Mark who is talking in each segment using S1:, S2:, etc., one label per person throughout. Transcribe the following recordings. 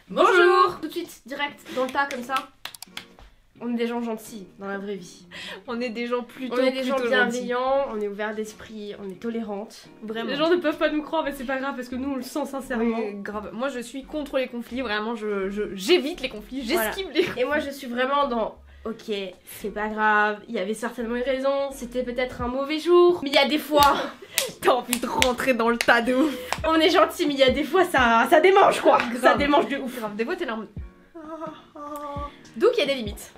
S1: Bonjour. Tout de suite, direct, dans le tas comme ça. On est des gens gentils dans la vraie vie.
S2: On est des gens plutôt
S1: bienveillants, on est ouverts d'esprit, on est tolérantes.
S2: Vraiment.
S1: Les gens ne peuvent pas nous croire, mais c'est pas grave parce que nous on le sent sincèrement.
S2: Oui, grave. Moi je suis contre les conflits, vraiment j'évite les conflits, j'esquive les conflits.
S1: Et moi je suis vraiment dans ok, c'est pas grave, il y avait certainement une raison, c'était peut-être un mauvais jour, mais il y a des fois
S2: t'as envie de rentrer dans le tas de ouf.
S1: On est gentil, mais il y a des fois ça démange quoi.
S2: Grave.
S1: Ça démange de ouf.
S2: Grave. Des fois t'es là.
S1: Donc il y a des limites.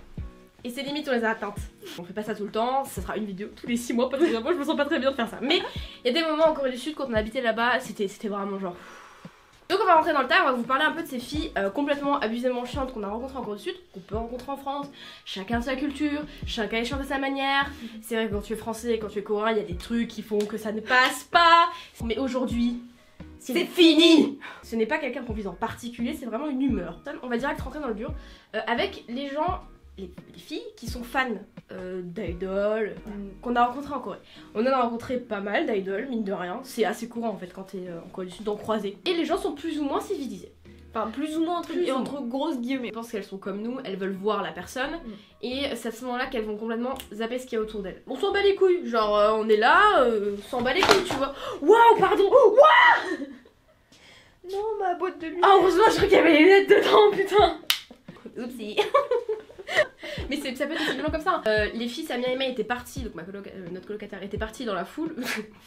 S1: Et ces limites, on les a atteintes. On fait pas ça tout le temps, ça sera une vidéo tous les 6 mois, parce que moi je me sens pas très bien de faire ça. Mais il y a des moments en Corée du Sud, quand on habitait là-bas, c'était vraiment genre... Donc on va rentrer dans le tas, on va vous parler un peu de ces filles complètement abusément chiantes qu'on a rencontrées en Corée du Sud, qu'on peut rencontrer en France. Chacun sa culture, chacun est chiant de sa manière. C'est vrai que quand tu es français, quand tu es coréen, il y a des trucs qui font que ça ne passe pas. Mais aujourd'hui... c'est fini. Ce n'est pas quelqu'un qu'on vise en particulier, c'est vraiment une humeur. On va direct rentrer dans le dur avec les gens... Les filles qui sont fans d'idoles qu'on a rencontrées en Corée. On en a rencontré pas mal d'idoles, mine de rien. C'est assez courant en fait quand t'es en Corée du Sud d'en croiser. Et les gens sont plus ou moins civilisés.
S2: Enfin, plus ou moins entre grosses guillemets.
S1: Je pense qu'elles sont comme nous, elles veulent voir la personne. Et c'est à ce moment-là qu'elles vont complètement zapper ce qu'il y a autour d'elles. On s'en bat les couilles, genre on est là, on s'en bat les couilles, tu vois. Waouh, pardon, waouh.
S2: Non, ma boîte de lunettes.
S1: Ah, heureusement, je crois qu'il y avait les lunettes dedans, putain. Oupsie. Mais ça peut être aussi violent comme ça. Les filles, Samia et May étaient parties, donc notre colocataire était partie dans la foule.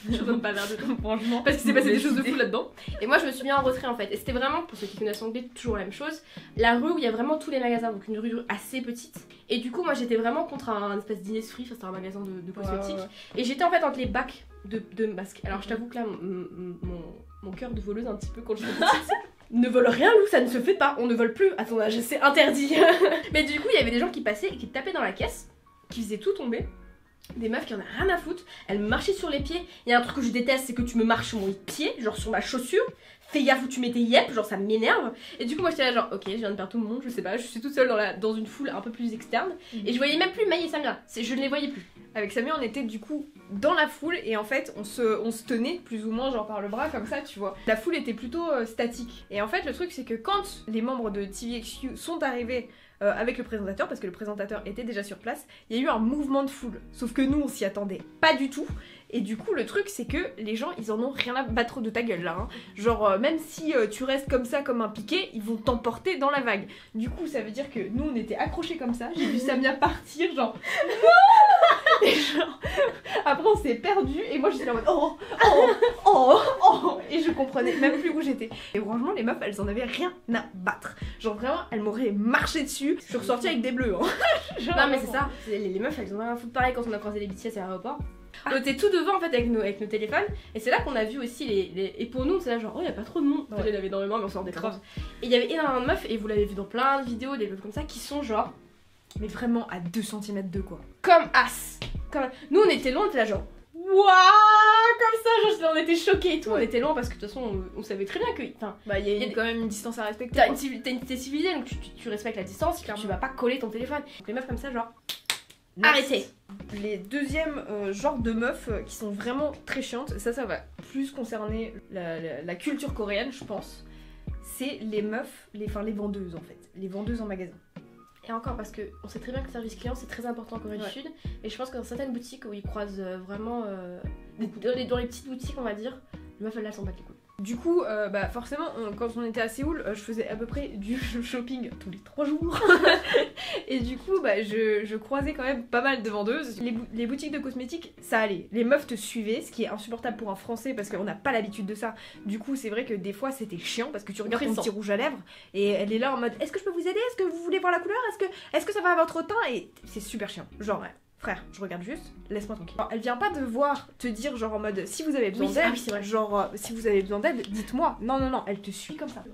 S1: Je donne pas l'air de tout, franchement. Parce qu'il s'est passé des choses de fou là-dedans. Et moi, je me suis mis en retrait en fait. Et c'était vraiment, pour ceux qui connaissent l'anglais, toujours la même chose. La rue où il y a vraiment tous les magasins, donc une rue assez petite. Et du coup, moi j'étais vraiment contre un espèce d'Innisfree, enfin, c'était un magasin de cosmétiques. Ouais. Et j'étais en fait entre les bacs de masques. Alors je t'avoue que là, mon cœur de voleuse un petit peu quand je suis petite. Ne vole rien, Lou, ça ne se fait pas, on ne vole plus à ton âge, c'est interdit. Mais du coup, il y avait des gens qui passaient et qui tapaient dans la caisse, qui faisaient tout tomber. Des meufs qui en a rien à foutre, elles me marchaient sur les pieds. Il y a un truc que je déteste, c'est que tu me marches sur mon pied, genre sur ma chaussure. Fais gaffe où tu mets tes yep, genre ça m'énerve. Et du coup, moi j'étais là, genre ok, je viens de perdre tout le monde, je sais pas, je suis toute seule dans une foule un peu plus externe. Et je voyais même plus May et Samia, je ne les voyais plus.
S2: Avec Samia, on était du coup dans la foule et en fait, on se tenait plus ou moins genre par le bras comme ça, tu vois. La foule était plutôt statique. Et en fait, le truc, c'est que quand les membres de TVXQ sont arrivés avec le présentateur, parce que le présentateur était déjà sur place, il y a eu un mouvement de foule. Sauf que nous, on s'y attendait pas du tout. Et du coup, le truc, c'est que les gens, ils en ont rien à battre de ta gueule là. Hein. Genre, même si tu restes comme ça, comme un piquet, ils vont t'emporter dans la vague. Du coup, ça veut dire que nous, on était accrochés comme ça. J'ai vu Samia partir, genre non. Et genre, après, on s'est perdu. Et moi, j'étais là en mode oh. Et je comprenais même plus où j'étais. Et franchement, les meufs, elles en avaient rien à battre. Genre, vraiment, elles m'auraient marché dessus. Je suis ressortie avec des bleus. Hein.
S1: Genre, non, mais c'est ça. Les meufs, elles en ont rien à foutre. Pareil quand on a croisé les BTS à l'aéroport. On était tout devant en fait avec nos téléphones et c'est là qu'on a vu aussi et pour nous c'est là genre oh il y a pas trop de monde. Ouais. Il y en avait énormément mais on s'en rendait compte. Et il y avait énormément de meufs et vous l'avez vu dans plein de vidéos, des meufs comme ça qui sont genre
S2: mais vraiment à 2 cm de quoi.
S1: Comme as. Nous on était loin, on était là genre waouh comme ça genre on était choqués et tout. Ouais. On était loin parce que de toute façon on savait très bien que
S2: bah il y a quand même une distance à respecter.
S1: T'es civilisé donc tu respectes la distance, tu vas pas coller ton téléphone. Donc les meufs comme ça genre arrêtez.
S2: Les deuxièmes genres de meufs qui sont vraiment très chiantes, ça va plus concerner la culture coréenne je pense, c'est les meufs, les vendeuses en fait, les vendeuses en magasin.
S1: Et encore parce qu'on sait très bien que le service client c'est très important en Corée du Sud, et je pense que dans certaines boutiques où ils croisent vraiment, dans les petites boutiques on va dire, les meufs elles s'en battent les couilles.
S2: Du coup, bah forcément, quand on était à Séoul, je faisais à peu près du shopping tous les 3 jours. Et du coup, bah, je croisais quand même pas mal de vendeuses. Les boutiques de cosmétiques, ça allait. Les meufs te suivaient, ce qui est insupportable pour un Français parce qu'on n'a pas l'habitude de ça. Du coup, c'est vrai que des fois, c'était chiant parce que tu regardes ton petit rouge à lèvres et elle est là en mode « Est-ce que je peux vous aider? Est-ce que vous voulez voir la couleur? Est-ce que ça va à votre teint ?» Et c'est super chiant. Genre, ouais. Frère, je regarde juste, laisse-moi tranquille. Alors, elle vient pas te dire genre en mode si vous avez besoin d'aide,
S1: c'est vrai.
S2: Genre si vous avez besoin d'aide, dites-moi. Non, elle te suit comme ça.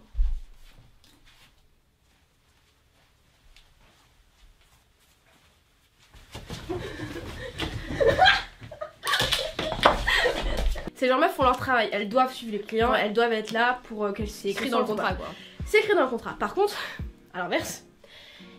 S1: Ces gens meufs font leur travail, elles doivent suivre les clients, elles doivent être là pour qu'elles
S2: c'est écrit dans le contrat quoi.
S1: C'est écrit dans le contrat. Par contre, à l'inverse,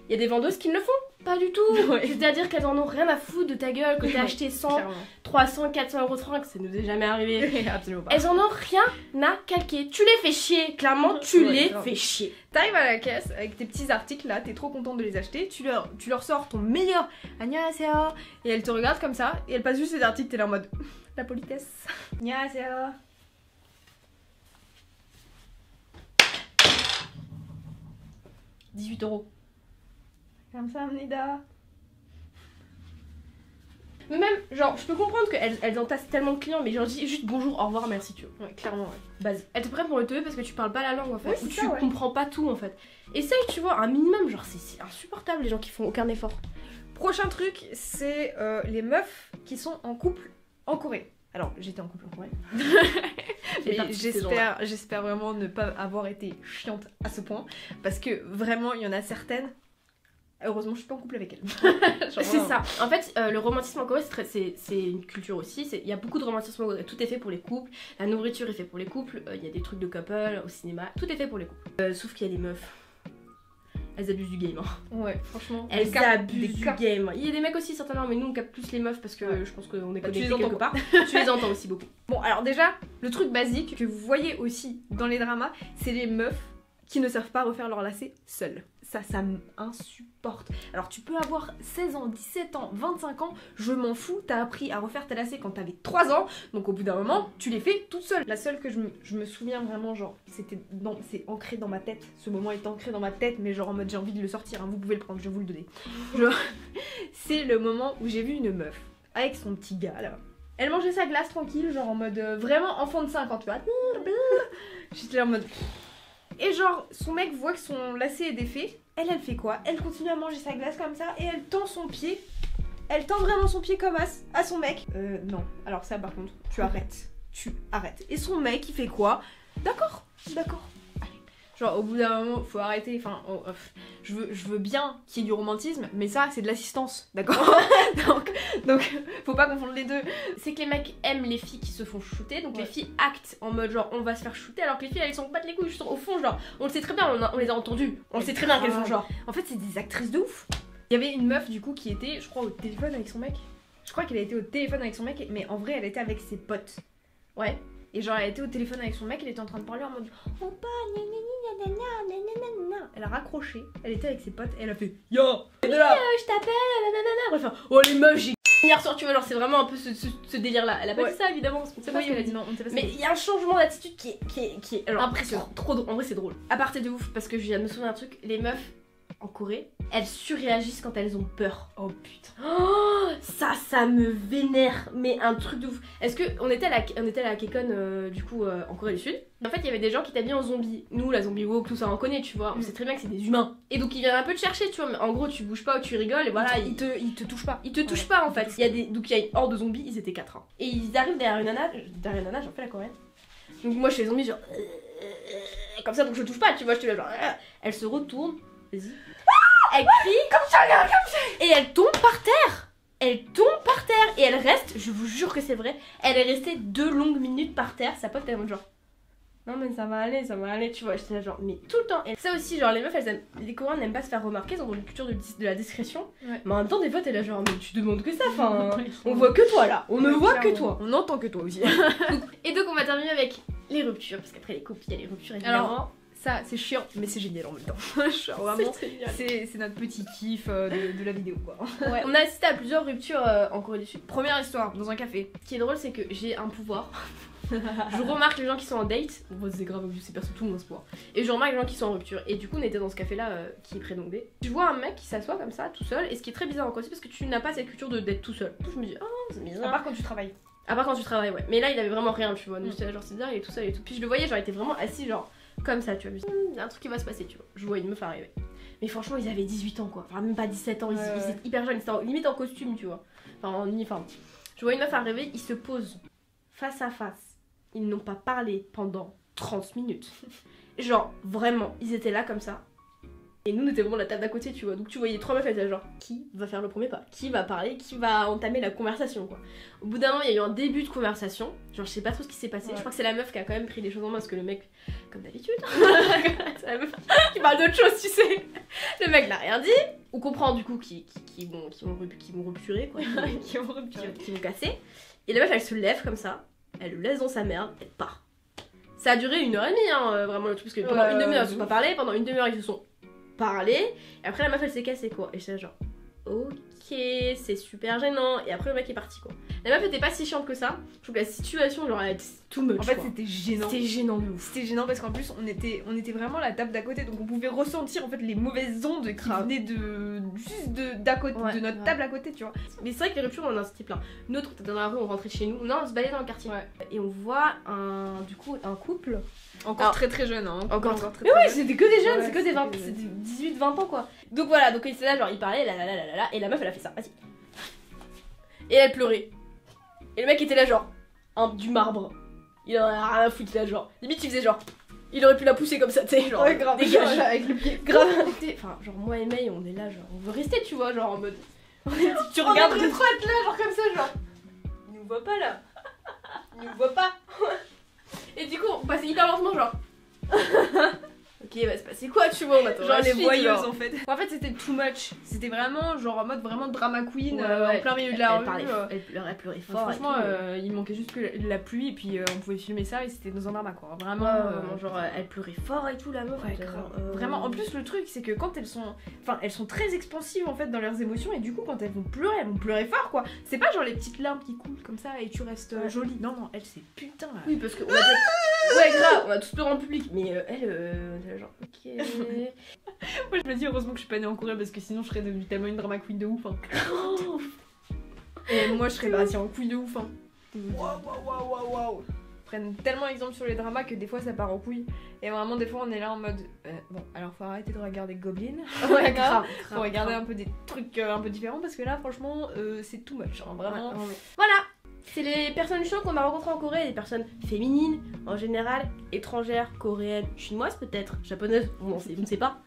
S1: il y a des vendeuses qui ne le font Pas du tout.
S2: Ouais.
S1: C'est-à-dire qu'elles en ont rien à foutre de ta gueule, que t'as acheté 100, 300, 400 euros de fringues, ça nous est jamais arrivé.
S2: Absolument pas.
S1: Elles en ont rien à calquer. Tu les fais chier, clairement, tu les fais chier.
S2: T'arrives à la caisse avec tes petits articles là, t'es trop contente de les acheter, tu leur sors ton meilleur annyeonghaseyo et elles te regardent comme ça et elles passent juste ces articles, t'es là en mode la politesse. Annyeonghaseyo.
S1: 18 euros.
S2: 감사합니다.
S1: Mais même, genre, je peux comprendre qu'elles entassent tellement de clients, mais genre, dis juste bonjour, au revoir, merci, tu vois.
S2: Ouais, clairement, ouais.
S1: Base. Elles te prennent pour le teubé parce que tu parles pas la langue en fait,
S2: Oui,
S1: ou
S2: c'est
S1: tu
S2: ça, ouais.
S1: comprends pas tout en fait. Essaye, tu vois, un minimum, genre, c'est insupportable les gens qui font aucun effort.
S2: Prochain truc, c'est les meufs qui sont en couple en Corée. Alors, j'étais en couple en Corée. Mais j'espère vraiment ne pas avoir été chiante à ce point. Parce que vraiment, il y en a certaines. Heureusement, je suis pas en couple avec elles.
S1: C'est ça. En fait, le romantisme en Corée, c'est une culture aussi. Il y a beaucoup de romantisme en Corée. Tout est fait pour les couples. La nourriture est fait pour les couples. Il y a des trucs de couple au cinéma. Tout est fait pour les couples. Sauf qu'il y a des meufs. Elles abusent du game. Hein.
S2: Ouais, franchement.
S1: Elles abusent du game. Il y a des mecs aussi, certainement, mais nous on capte plus les meufs parce que je pense qu'on est connectés quelque part. Tu les entends aussi beaucoup.
S2: Bon, alors déjà, le truc basique que vous voyez aussi dans les dramas, c'est les meufs qui ne savent pas refaire leur lacet seules. Ça m'insupporte. Alors tu peux avoir 16 ans, 17 ans, 25 ans, je m'en fous, t'as appris à refaire tes lacets quand t'avais 3 ans, donc au bout d'un moment, tu les fais toute seule. La seule que je me souviens vraiment, genre, c'est ancré dans ma tête, ce moment est ancré dans ma tête, mais genre en mode j'ai envie de le sortir, hein, vous pouvez le prendre, je vais vous le donner. Genre, c'est le moment où j'ai vu une meuf avec son petit gars là. Elle mangeait sa glace tranquille, genre en mode vraiment enfant de 5 ans, tu vois. J'étais là en mode... Et genre, son mec voit que son lacet est défait. Elle fait quoi? Elle continue à manger sa glace comme ça et elle tend son pied. Elle tend vraiment son pied comme à son mec. Non. Alors ça, par contre, tu arrêtes. Tu arrêtes. Et son mec, il fait quoi? D'accord. Genre, au bout d'un moment, faut arrêter. Enfin, je veux bien qu'il y ait du romantisme, mais ça, c'est de l'assistance. D'accord. donc, faut pas confondre les deux.
S1: C'est que les mecs aiment les filles qui se font shooter, donc les filles actent en mode genre on va se faire shooter, alors que les filles elles s'en battent les couilles. Juste au fond, genre, on le sait très bien, on les a entendues. On le sait très bien qu'elles font genre.
S2: En fait, c'est des actrices de ouf. Il y avait une meuf, du coup, qui était, je crois, au téléphone avec son mec. Je crois qu'elle a été au téléphone avec son mec, mais en vrai, elle était avec ses potes. Ouais. Et genre, elle était au téléphone avec son mec, elle était en train de parler en mode Oppa, elle a raccroché, elle était avec ses potes, elle a fait Yo,
S1: je t'appelle, nanana. Oh les meufs, j'ai hier soir, tu vois, genre c'est vraiment un peu ce délire là. Elle a pas dit ça évidemment, on sait pas ce qu'elle a dit.
S2: Non, on sait pas
S1: mais il y a un changement d'attitude qui est alors,
S2: impressionnant.
S1: Trop drôle. En vrai, c'est drôle. À partir de ouf, parce que je viens de me souvenir d'un truc, les meufs en Corée, elles surréagissent quand elles ont peur.
S2: Oh putain.
S1: Oh, ça me vénère, mais un truc de ouf. Est-ce que on était à la Kekon du coup en Corée du Sud. En fait, il y avait des gens qui t'habillaient en zombie. Nous, la zombie walk, tout ça, on connaît, tu vois. On sait très bien que c'est des humains. Et donc ils viennent un peu te chercher, tu vois. Mais en gros, tu bouges pas ou tu rigoles et voilà.
S2: Ils te touchent pas.
S1: Ils te touchent pas en fait. Donc il y a une horde de zombies, ils étaient 4. Hein. Et ils arrivent derrière une nana, j'en fais la coréenne. Donc moi je fais les zombies genre comme ça, donc je touche pas, tu vois, je te la genre. Elle se retourne, vas-y. Elle crie comme ça, et elle tombe par terre. Et elle reste, je vous jure que c'est vrai, elle est restée 2 longues minutes par terre. Sa pote elle est genre non mais ça va aller, tu vois. J'étais là genre mais tout le temps. Et ça aussi, genre les meufs les Coréens n'aiment pas se faire remarquer, ils ont une culture de la discrétion. Ouais. Mais en même temps des fois t'es là genre mais tu demandes que ça, enfin on voit que toi là, on ne voit que toi.
S2: On entend que toi aussi.
S1: Et donc on va terminer avec les ruptures, parce qu'après les couples il y a les ruptures évidemment.
S2: Alors, ça c'est chiant mais c'est génial en même temps. Vraiment, c'est notre petit kiff de la vidéo quoi.
S1: Ouais. On a assisté à plusieurs ruptures en Corée du Sud.
S2: Première histoire dans un café.
S1: Ce qui est drôle c'est que j'ai un pouvoir. Je remarque les gens qui sont en date. Bon, c'est grave, c'est perso tout le monde ce pouvoir. Et je remarque les gens qui sont en rupture. Et du coup on était dans ce café là qui est près d'Hongdae. Je vois un mec qui s'assoit comme ça tout seul. Et ce qui est très bizarre en Corée, c'est parce que tu n'as pas cette culture d'être tout seul. Je me dis oh c'est bizarre.
S2: À part quand tu travailles.
S1: Ouais. Mais là il avait vraiment rien, tu vois. Donc j'étais là genre c'est bizarre, il est tout seul et tout. Puis je le voyais genre il était vraiment assis genre comme ça, tu vois. Il y a un truc qui va se passer, tu vois. Je vois une meuf arriver. Mais franchement, ils avaient 18 ans, quoi. Enfin, même pas 17 ans, ils étaient hyper jeunes, ils étaient limite en costume, tu vois. Enfin, en uniforme. Je vois une meuf arriver, ils se posent face à face. Ils n'ont pas parlé pendant 30 minutes. Genre, vraiment, ils étaient là comme ça. Et nous, on était vraiment la table d'à côté, tu vois. Donc tu voyais 3 meufs, elles étaient genre, qui va faire le premier pas? Qui va parler? Qui va entamer la conversation, quoi. Au bout d'un moment, il y a eu un début de conversation. Genre, je sais pas trop ce qui s'est passé. Je crois que c'est la meuf qui a quand même pris les choses en main, parce que le mec, comme d'habitude, c'est la meuf qui parle d'autre chose, tu sais. Le mec n'a rien dit. On comprend du coup qu'ils vont rupturer, quoi. Qui vont casser. Et la meuf, elle se lève comme ça, elle le laisse dans sa merde, elle part. Ça a duré 1h30, hein, vraiment le truc, parce que pendant une demi-heure, ils se sont pas parlé, pendant une demi-heure, ils se sont parlé, et après la meuf, elle s'est cassée, quoi. Et j'étais genre, ok, c'est super gênant. Et après, le mec est parti, quoi. La meuf était pas si chiante que ça. Je trouve que la situation, genre, elle était too much.
S2: En fait, c'était gênant.
S1: C'était gênant de ouf.
S2: C'était gênant parce qu'en plus, on était vraiment à la table d'à côté, donc on pouvait ressentir en fait les mauvaises ondes qui venaient juste d'à côté, de notre table à côté, tu vois.
S1: Mais c'est vrai que les ruptures, on en a ce type-là. Notre, dans la rue, on rentrait chez nous. Non, on se baladait dans le quartier. Ouais. Et on voit un couple.
S2: Encore très très jeune, hein.
S1: Encore très mais oui, c'était que des jeunes, c'est que des 20, c'était 18-20 ans, quoi. Donc voilà, donc il était là, genre, il parlait, et la meuf, elle a fait ça, vas-y. Et elle pleurait. Et le mec était là, genre, du marbre. Il en a rien à foutre, là, genre. Limite, il faisait genre. Il aurait pu la pousser comme ça, tu sais, genre.
S2: Ouais, grave.
S1: Dégage.
S2: Avec le pied.
S1: Grave. Enfin, genre, moi et May, on est là, genre, on veut rester, tu vois, genre, en mode.
S2: Tu regardes
S1: le trop être là, genre, comme ça, genre. Il nous voit pas, là. Il nous voit pas. Et du coup, on passait hyper lentement, genre. Ok, bah c'est passé quoi, tu vois, on attend
S2: genre les
S1: suite,
S2: voyeuses
S1: genre.
S2: en fait. En fait, c'était too much. C'était vraiment genre en mode vraiment drama queen
S1: Ouais,
S2: en plein milieu de la rue.
S1: Elle pleurait fort.
S2: Franchement, il manquait juste que la pluie et puis on pouvait filmer ça et c'était dans un drama quoi. Vraiment,
S1: genre elle pleurait fort et tout la meuf.
S2: Ouais, vraiment. En plus, le truc c'est que quand elles sont très expansives en fait dans leurs émotions et du coup quand elles vont pleurer fort quoi. C'est pas genre les petites larmes qui coulent comme ça et tu restes jolie. Non, non, elle c'est putain.
S1: Oui, parce que ouais, grave, on a tous pleuré en public, mais elle genre ok.
S2: Moi je me dis heureusement que je suis pas née en Corée parce que sinon je serais devenue tellement une drama queen de ouf. Hein. Et moi je serais partie en couille de ouf. Hein. Waouh. Prennent tellement exemple sur les dramas que des fois ça part en couille. Et vraiment des fois on est là en mode bon alors faut arrêter de regarder Goblin.
S1: Ouais, grave.
S2: Faut regarder un peu des trucs un peu différents parce que là franchement c'est too much. Hein, vraiment.
S1: Ouais. Voilà. C'est les personnes chiantes qu'on a rencontrées en Corée, les personnes féminines en général, étrangères, coréennes, chinoises peut-être, japonaises, on ne sait pas.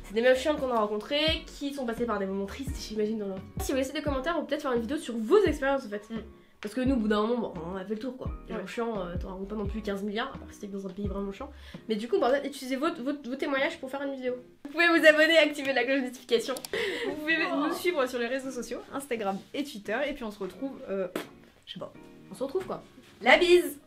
S1: C'est des meufs chiantes qu'on a rencontrées, qui sont passées par des moments tristes, j'imagine, dans leur vie. Si vous laissez des commentaires, on peut peut-être faire une vidéo sur vos expériences en fait. Parce que nous, au bout d'un moment, bon, on a fait le tour quoi. Les gens chiants, t'en racontes pas non plus 15 milliards, à part si t'es dans un pays vraiment chiant. Mais du coup, on va peut-être utiliser vos témoignages pour faire une vidéo. Vous pouvez vous abonner, activer la cloche de notification.
S2: Vous pouvez nous suivre sur les réseaux sociaux, Instagram et Twitter, et puis on se retrouve, je sais pas,
S1: on se retrouve quoi. La bise!